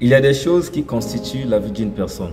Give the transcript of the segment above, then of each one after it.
Il y a des choses qui constituent la vie d'une personne.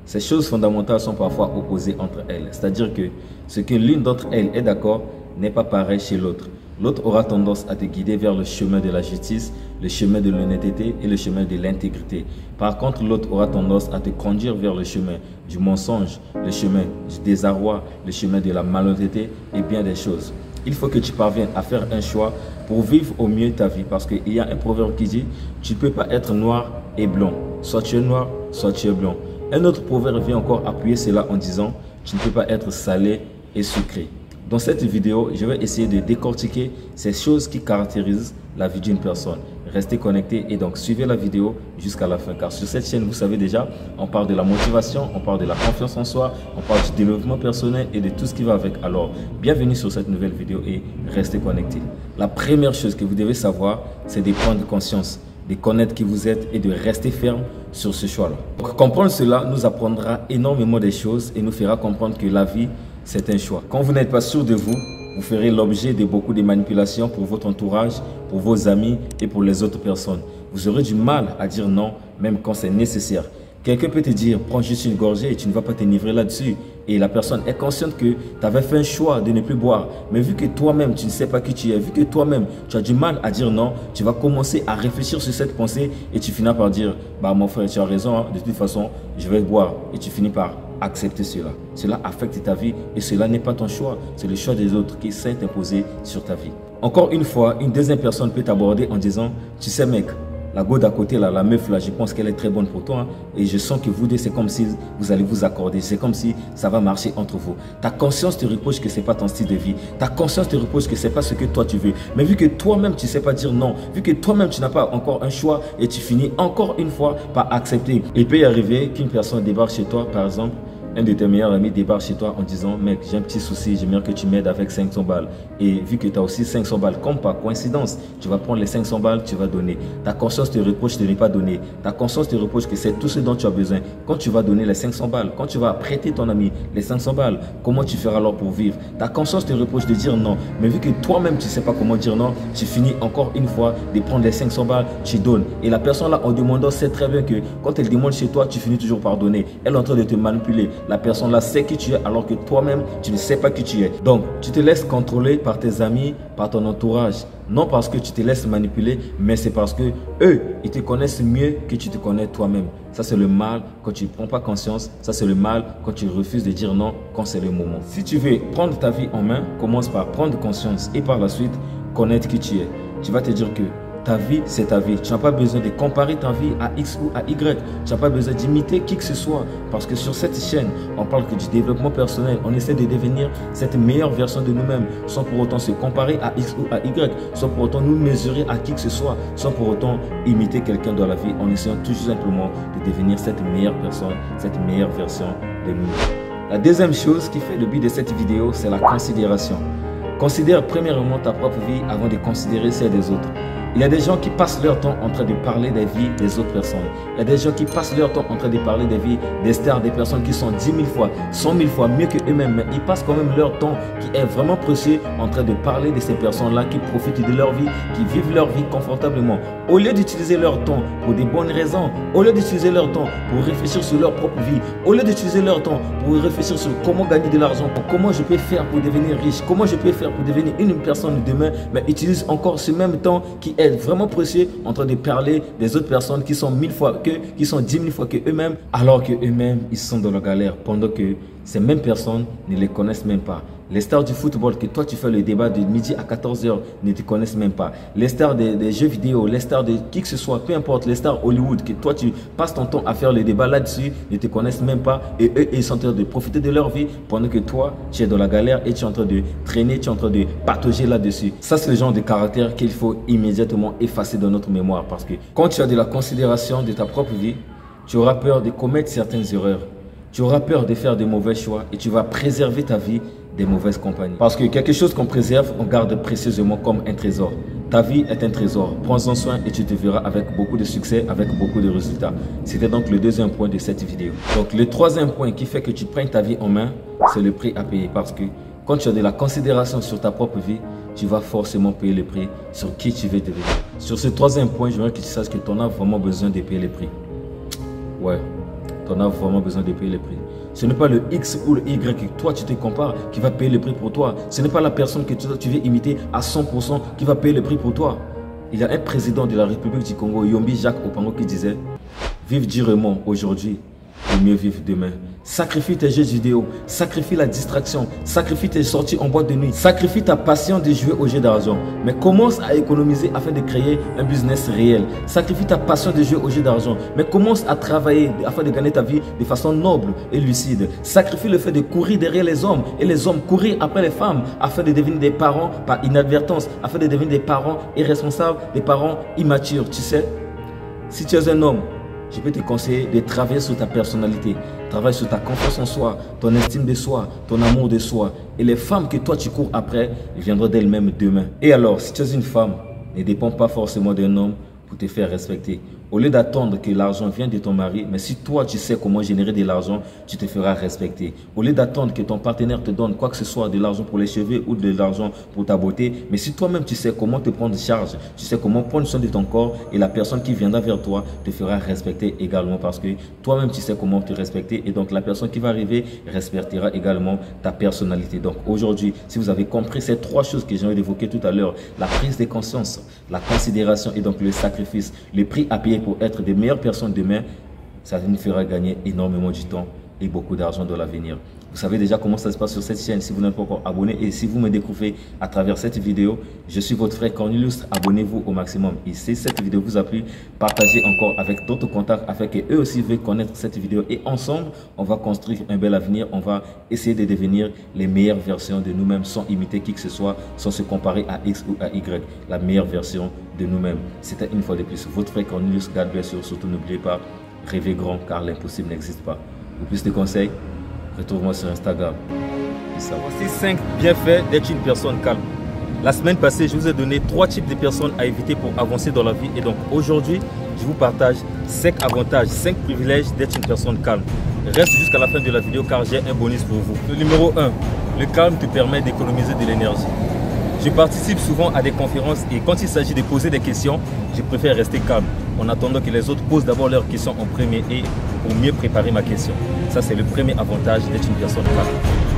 Ces choses fondamentales sont parfois opposées entre elles. C'est-à-dire que ce que l'une d'entre elles est d'accord n'est pas pareil chez l'autre. L'autre aura tendance à te guider vers le chemin de la justice, le chemin de l'honnêteté et le chemin de l'intégrité. Par contre, l'autre aura tendance à te conduire vers le chemin du mensonge, le chemin du désarroi, le chemin de la malhonnêteté et bien des choses. Il faut que tu parviennes à faire un choix pour vivre au mieux ta vie. Parce qu'il y a un proverbe qui dit « Tu ne peux pas être noir et blanc. Soit tu es noir, soit tu es blanc. » Un autre proverbe vient encore appuyer cela en disant « Tu ne peux pas être salé et sucré. » Dans cette vidéo, je vais essayer de décortiquer ces choses qui caractérisent la vie d'une personne. Restez connectés et donc suivez la vidéo jusqu'à la fin. Car sur cette chaîne, vous savez déjà, on parle de la motivation, on parle de la confiance en soi, on parle du développement personnel et de tout ce qui va avec. Alors, bienvenue sur cette nouvelle vidéo et restez connectés. La première chose que vous devez savoir, c'est de prendre conscience, de connaître qui vous êtes et de rester ferme sur ce choix-là. Pour comprendre cela nous apprendra énormément de choses et nous fera comprendre que la vie, c'est un choix. Quand vous n'êtes pas sûr de vous, vous ferez l'objet de beaucoup de manipulations pour votre entourage, pour vos amis et pour les autres personnes. Vous aurez du mal à dire non, même quand c'est nécessaire. Quelqu'un peut te dire, prends juste une gorgée et tu ne vas pas t'enivrer là-dessus. Et la personne est consciente que tu avais fait un choix de ne plus boire. Mais vu que toi-même, tu ne sais pas qui tu es, vu que toi-même, tu as du mal à dire non, tu vas commencer à réfléchir sur cette pensée et tu finis par dire, bah mon frère, tu as raison, hein, de toute façon, je vais boire. Et tu finis par accepter cela. Cela affecte ta vie et cela n'est pas ton choix. C'est le choix des autres qui s'est imposé sur ta vie. Encore une fois, une deuxième personne peut t'aborder en disant, tu sais mec, la go d'à côté, là, la meuf, là, je pense qu'elle est très bonne pour toi. Hein, et je sens que vous deux, c'est comme si vous allez vous accorder. C'est comme si ça va marcher entre vous. Ta conscience te reproche que ce n'est pas ton style de vie. Ta conscience te reproche que ce n'est pas ce que toi tu veux. Mais vu que toi-même, tu ne sais pas dire non, vu que toi-même, tu n'as pas encore un choix et tu finis encore une fois par accepter. Il peut y arriver qu'une personne débarque chez toi, par exemple, un de tes meilleurs amis débarque chez toi en disant « Mec, j'ai un petit souci, j'aimerais que tu m'aides avec 500 balles. » Et vu que tu as aussi 500 balles, comme par coïncidence, tu vas prendre les 500 balles, tu vas donner. Ta conscience te reproche de ne pas donner. Ta conscience te reproche que c'est tout ce dont tu as besoin. Quand tu vas donner les 500 balles, quand tu vas prêter ton ami les 500 balles, comment tu feras alors pour vivre? Ta conscience te reproche de dire non. Mais vu que toi-même, tu ne sais pas comment dire non, tu finis encore une fois de prendre les 500 balles, tu donnes. Et la personne là, en demandant, sait très bien que quand elle demande chez toi, tu finis toujours par donner. Elle est en train de te manipuler. La personne là sait qui tu es alors que toi-même, tu ne sais pas qui tu es. Donc, tu te laisses contrôler par tes amis, par ton entourage. Non parce que tu te laisses manipuler, mais c'est parce que eux, ils te connaissent mieux que tu te connais toi-même. Ça, c'est le mal quand tu ne prends pas conscience. Ça, c'est le mal quand tu refuses de dire non quand c'est le moment. Si tu veux prendre ta vie en main, commence par prendre conscience et par la suite, connaître qui tu es. Tu vas te dire que ta vie, c'est ta vie. Tu n'as pas besoin de comparer ta vie à X ou à Y. Tu n'as pas besoin d'imiter qui que ce soit. Parce que sur cette chaîne, on parle que du développement personnel. On essaie de devenir cette meilleure version de nous-mêmes. Sans pour autant se comparer à X ou à Y. Sans pour autant nous mesurer à qui que ce soit. Sans pour autant imiter quelqu'un dans la vie. En essayant tout simplement de devenir cette meilleure personne, cette meilleure version de nous. La deuxième chose qui fait le but de cette vidéo, c'est la considération. Considère premièrement ta propre vie avant de considérer celle des autres. Il y a des gens qui passent leur temps en train de parler des vies des autres personnes. Il y a des gens qui passent leur temps en train de parler des vies des stars, des personnes qui sont 10 000 fois, 100 000 fois mieux que eux-mêmes. Mais ils passent quand même leur temps qui est vraiment précieux en train de parler de ces personnes-là qui profitent de leur vie, qui vivent leur vie confortablement. Au lieu d'utiliser leur temps pour des bonnes raisons, au lieu d'utiliser leur temps pour réfléchir sur leur propre vie, au lieu d'utiliser leur temps pour réfléchir sur comment gagner de l'argent, comment je peux faire pour devenir riche, comment je peux faire pour devenir une personne demain, mais utilisent encore ce même temps qui est vraiment précieux en train de parler des autres personnes qui sont 1000 fois que, qui sont 10 000 fois que eux-mêmes, alors que eux-mêmes, ils sont dans la galère, pendant que ces mêmes personnes ne les connaissent même pas. Les stars du football, que toi tu fais le débat de midi à 14 h, ne te connaissent même pas. Les stars des jeux vidéo, les stars de qui que ce soit, peu importe, les stars Hollywood, que toi tu passes ton temps à faire le débat là-dessus, ne te connaissent même pas. Et eux, ils sont en train de profiter de leur vie pendant que toi, tu es dans la galère et tu es en train de traîner, tu es en train de patauger là-dessus. Ça, c'est le genre de caractère qu'il faut immédiatement effacer de notre mémoire. Parce que quand tu as de la considération de ta propre vie, tu auras peur de commettre certaines erreurs. Tu auras peur de faire de mauvais choix et tu vas préserver ta vie des mauvaises compagnies. Parce que quelque chose qu'on préserve, on garde précieusement comme un trésor. Ta vie est un trésor. Prends-en soin et tu te verras avec beaucoup de succès, avec beaucoup de résultats. C'était donc le deuxième point de cette vidéo. Donc le troisième point qui fait que tu prennes ta vie en main, c'est le prix à payer. Parce que quand tu as de la considération sur ta propre vie, tu vas forcément payer le prix sur qui tu veux devenir. Sur ce troisième point, j'aimerais que tu saches que tu en as vraiment besoin de payer le prix. Ouais, tu en as vraiment besoin de payer le prix. Ce n'est pas le X ou le Y que toi tu te compares qui va payer le prix pour toi. Ce n'est pas la personne que tu veux imiter à 100% qui va payer le prix pour toi. Il y a un président de la République du Congo, Yombi Jacques Opango, qui disait « Vive durement aujourd'hui et mieux vivre demain. Sacrifie tes jeux vidéo, sacrifie la distraction, sacrifie tes sorties en boîte de nuit, sacrifie ta passion de jouer au jeu d'argent. Mais commence à économiser afin de créer un business réel. Sacrifie ta passion de jouer au jeu d'argent, mais commence à travailler afin de gagner ta vie de façon noble et lucide. Sacrifie le fait de courir derrière les hommes et les hommes courir après les femmes afin de devenir des parents par inadvertance, afin de devenir des parents irresponsables, des parents immatures. Tu sais, si tu es un homme, je peux te conseiller de travailler sur ta personnalité, travailler sur ta confiance en soi, ton estime de soi, ton amour de soi. Et les femmes que toi tu cours après viendront d'elles-mêmes demain. Et alors, si tu es une femme, ne dépend pas forcément d'un homme pour te faire respecter. Au lieu d'attendre que l'argent vienne de ton mari, mais si toi tu sais comment générer de l'argent, tu te feras respecter. Au lieu d'attendre que ton partenaire te donne quoi que ce soit, de l'argent pour les cheveux ou de l'argent pour ta beauté, mais si toi-même tu sais comment te prendre charge, tu sais comment prendre soin de ton corps, et la personne qui viendra vers toi te fera respecter également, parce que toi-même tu sais comment te respecter, et donc la personne qui va arriver respectera également ta personnalité. Donc aujourd'hui, si vous avez compris ces trois choses que j'ai évoquées tout à l'heure, la prise de conscience, la considération et donc le sacrifice, le prix à payer pour être des meilleures personnes demain, ça nous fera gagner énormément du temps et beaucoup d'argent dans l'avenir. Vous savez déjà comment ça se passe sur cette chaîne si vous n'êtes pas encore abonné, et si vous me découvrez à travers cette vidéo, je suis votre frère Cornelius. Abonnez-vous au maximum, et si cette vidéo vous a plu, partagez encore avec d'autres contacts afin qu'eux aussi veuillent connaître cette vidéo, et ensemble on va construire un bel avenir. On va essayer de devenir les meilleures versions de nous-mêmes sans imiter qui que ce soit, sans se comparer à X ou à Y, la meilleure version de nous-mêmes. C'était une fois de plus votre frère Cornelius. God bless you. Surtout n'oubliez pas, rêvez grand car l'impossible n'existe pas. Pour plus de conseils, retrouve-moi sur Instagram. Voici 5 bienfaits d'être une personne calme. La semaine passée, je vous ai donné 3 types de personnes à éviter pour avancer dans la vie. Et donc aujourd'hui, je vous partage 5 avantages, 5 privilèges d'être une personne calme. Reste jusqu'à la fin de la vidéo car j'ai un bonus pour vous. Le numéro 1, le calme te permet d'économiser de l'énergie. Je participe souvent à des conférences et quand il s'agit de poser des questions, je préfère rester calme en attendant que les autres posent d'abord leurs questions en premier et pour mieux préparer ma question. Ça, c'est le premier avantage d'être une personne calme.